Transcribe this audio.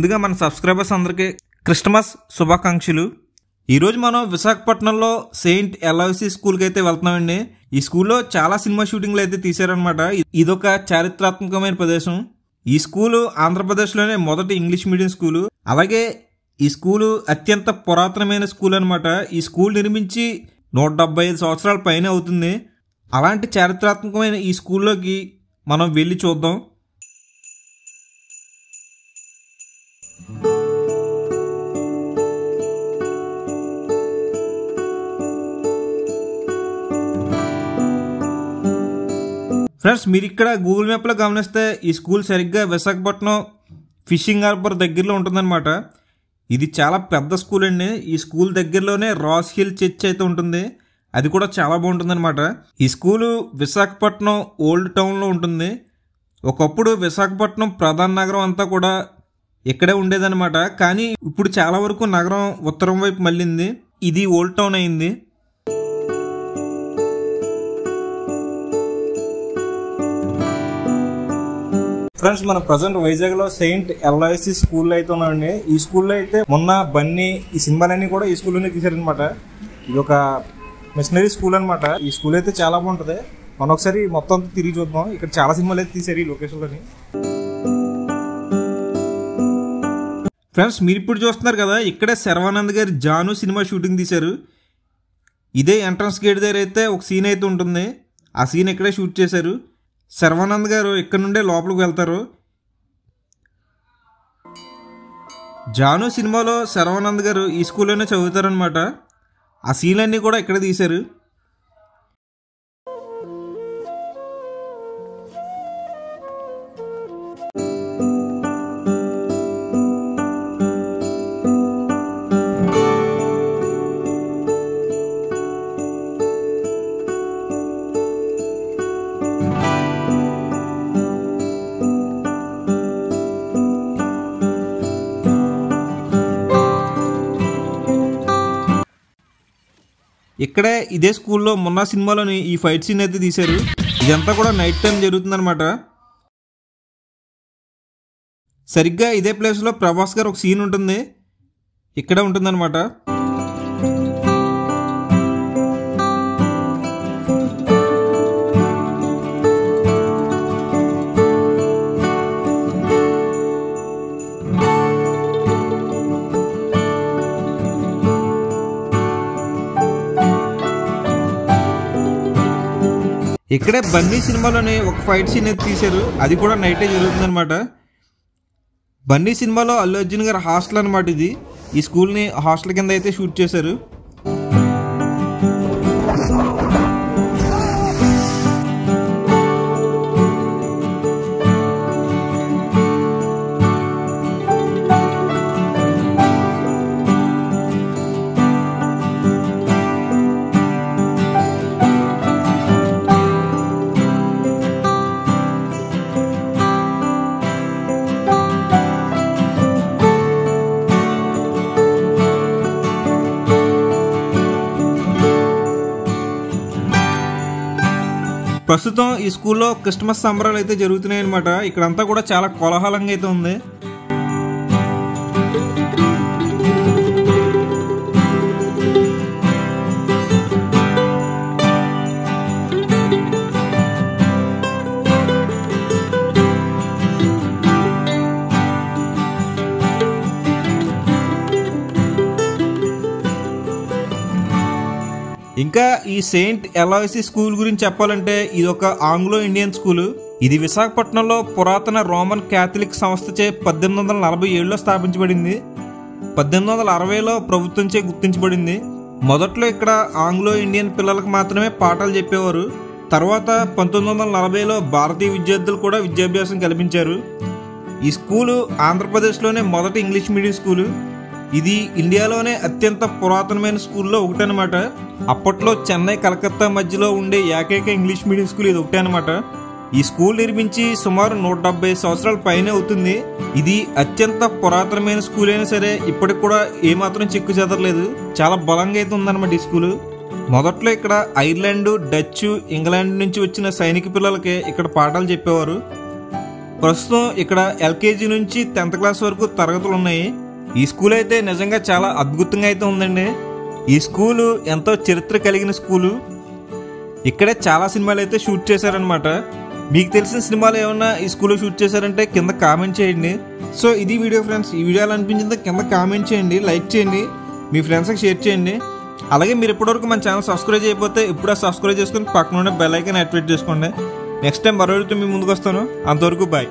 ముందుగా మన సబ్స్క్రైబర్స్ అందరికీ క్రిస్మస్ శుభాకాంక్షలు. ఈరోజు మనం విశాఖపట్నంలో సెయింట్ ఎలాయిసీ స్కూల్కి అయితే వెళ్తున్నామండి. ఈ స్కూల్లో చాలా సినిమా షూటింగ్లు అయితే తీశారనమాట. ఇదొక చారిత్రాత్మకమైన ప్రదేశం. ఈ స్కూలు ఆంధ్రప్రదేశ్లోనే మొదటి ఇంగ్లీష్ మీడియం స్కూలు. అలాగే ఈ స్కూలు అత్యంత పురాతనమైన స్కూల్ అనమాట. ఈ స్కూల్ నిర్మించి 175 సంవత్సరాల పైన అవుతుంది. అలాంటి చారిత్రాత్మకమైన ఈ స్కూల్లోకి మనం వెళ్ళి చూద్దాం. ఫ్రెండ్స్, మీరు ఇక్కడ గూగుల్ మ్యాప్లో గమనిస్తే ఈ స్కూల్ సరిగ్గా విశాఖపట్నం ఫిషింగ్ హార్బర్ దగ్గరలో ఉంటుందన్నమాట. ఇది చాలా పెద్ద స్కూల్ అండి. ఈ స్కూల్ దగ్గరలోనే రాస్ హిల్ చర్చ్ అయితే ఉంటుంది. అది కూడా చాలా బాగుంటుందన్నమాట. ఈ స్కూలు విశాఖపట్నం ఓల్డ్ టౌన్లో ఉంటుంది. ఒకప్పుడు విశాఖపట్నం ప్రధాన నగరం అంతా కూడా ఇక్కడే ఉండేదన్నమాట. కానీ ఇప్పుడు చాలా వరకు నగరం ఉత్తరం వైపు మళ్ళింది. ఇది ఓల్డ్ టౌన్ అయింది. ఫ్రెండ్స్, మన ప్రజెంట్ వైజాగ్ లో సెయింట్ ఎలాయిసీ స్కూల్ అయితే ఉన్నామండి. ఈ స్కూల్లో అయితే మొన్న బన్నీ ఈ సినిమాలన్నీ కూడా ఈ స్కూల్లోనే తీశారనమాట. ఇది ఒక మిషనరీ స్కూల్ అనమాట. ఈ స్కూల్ అయితే చాలా బాగుంటుంది. మనం ఒకసారి మొత్తం తిరిగి చూద్దాం. ఇక్కడ చాలా సినిమాలు అయితే తీశారు ఈ లొకేషన్లోని. ఫ్రెండ్స్, మీరు ఇప్పుడు చూస్తున్నారు కదా, ఇక్కడే శర్వానంద్ గారి జాను సినిమా షూటింగ్ తీశారు. ఇదే ఎంట్రన్స్ గేట్ దగ్గర అయితే ఒక సీన్ అయితే ఉంటుంది. ఆ సీన్ ఇక్కడే షూట్ చేశారు. శర్వానంద్ గారు ఇక్కడ నుండే లోపలికి వెళ్తారు. జాను సినిమాలో శర్వానంద్ గారు ఈ స్కూల్లోనే చదువుతారనమాట. ఆ సీన్లన్నీ కూడా ఇక్కడ తీశారు. ఇక్కడే ఇదే స్కూల్లో మొన్న సినిమాలోని ఈ ఫైట్ సీన్ అయితే తీశారు. ఇదంతా కూడా నైట్ టైం జరుగుతుందన్నమాట. సరిగ్గా ఇదే ప్లేస్లో ప్రభాస్ గారు ఒక సీన్ ఉంటుంది. ఇక్కడే ఉంటుందన్నమాట. ఇక్కడే బన్నీ సినిమాలోని ఒక ఫైట్ సీన్ అయితే తీశారు. అది కూడా నైటే జరుగుతుందన్నమాట. బన్నీ సినిమాలో అల్లు అర్జున్ గారు హాస్టల్ అనమాట ఇది. ఈ స్కూల్ని హాస్టల్ కింద అయితే షూట్ చేశారు. ప్రస్తుతం ఈ స్కూల్లో క్రిస్మస్ సంబరాలు అయితే జరుగుతున్నాయి అనమాట. ఇక్కడంతా కూడా చాలా కోలాహలంగా అయితే ఉంది. ఇంకా ఈ సెయింట్ ఎలాయిసీ స్కూల్ గురించి చెప్పాలంటే ఇది ఒక ఆంగ్లో ఇండియన్ స్కూలు. ఇది విశాఖపట్నంలో పురాతన రోమన్ క్యాథలిక్ సంస్థచే 1847లో స్థాపించబడింది. 1860లో ప్రభుత్వంచే గుర్తించబడింది. మొదట్లో ఇక్కడ ఆంగ్లో ఇండియన్ పిల్లలకు మాత్రమే పాఠాలు చెప్పేవారు. తర్వాత 1940లో భారతీయ విద్యార్థులు కూడా విద్యాభ్యాసం కల్పించారు. ఈ స్కూలు ఆంధ్రప్రదేశ్లోనే మొదటి ఇంగ్లీష్ మీడియం స్కూలు. ఇది ఇండియాలోనే అత్యంత పురాతనమైన స్కూల్లో ఒకటనమాట. అప్పట్లో చెన్నై కలకత్తా మధ్యలో ఉండే ఏకైక ఇంగ్లీష్ మీడియం స్కూల్ ఇది ఒకటే అనమాట. ఈ స్కూల్ నిర్మించి సుమారు 170 సంవత్సరాల పైనే అవుతుంది. ఇది అత్యంత పురాతనమైన స్కూల్ అయినా సరే ఇప్పటికి కూడా ఏమాత్రం చెక్కు చెదరలేదు. చాలా బలంగా అయితే ఉందన్నమాట ఈ స్కూలు. మొదట్లో ఇక్కడ ఐర్లాండ్, డచ్, ఇంగ్లాండ్ నుంచి వచ్చిన సైనిక పిల్లలకే ఇక్కడ పాఠాలు చెప్పేవారు. ప్రస్తుతం ఇక్కడ ఎల్కేజీ నుంచి 10th క్లాస్ వరకు తరగతులు ఉన్నాయి. ఈ స్కూల్ అయితే నిజంగా చాలా అద్భుతంగా అయితే ఉందండి. ఈ స్కూలు ఎంతో చరిత్ర కలిగిన స్కూలు. ఇక్కడే చాలా సినిమాలు అయితే షూట్ చేశారనమాట. మీకు తెలిసిన సినిమాలు ఏమన్నా ఈ స్కూల్లో షూట్ చేశారంటే కింద కామెంట్ చేయండి. సో ఇది వీడియో ఫ్రెండ్స్. ఈ వీడియో ఎలా అనిపించిందో కింద కామెంట్ చేయండి, లైక్ చేయండి, మీ ఫ్రెండ్స్కి షేర్ చేయండి. అలాగే మీరు ఇప్పటివరకు మన ఛానల్ సబ్స్క్రైబ్ చేయకపోతే ఇప్పుడు సబ్స్క్రైబ్ చేసుకుని పక్కన ఉన్న బెల్ ఐకాన్ యాక్టివేట్ చేసుకోండి. నెక్స్ట్ టైం మరో వీడియోతో మీ ముందుకు వస్తాను. అంతవరకు బాయ్.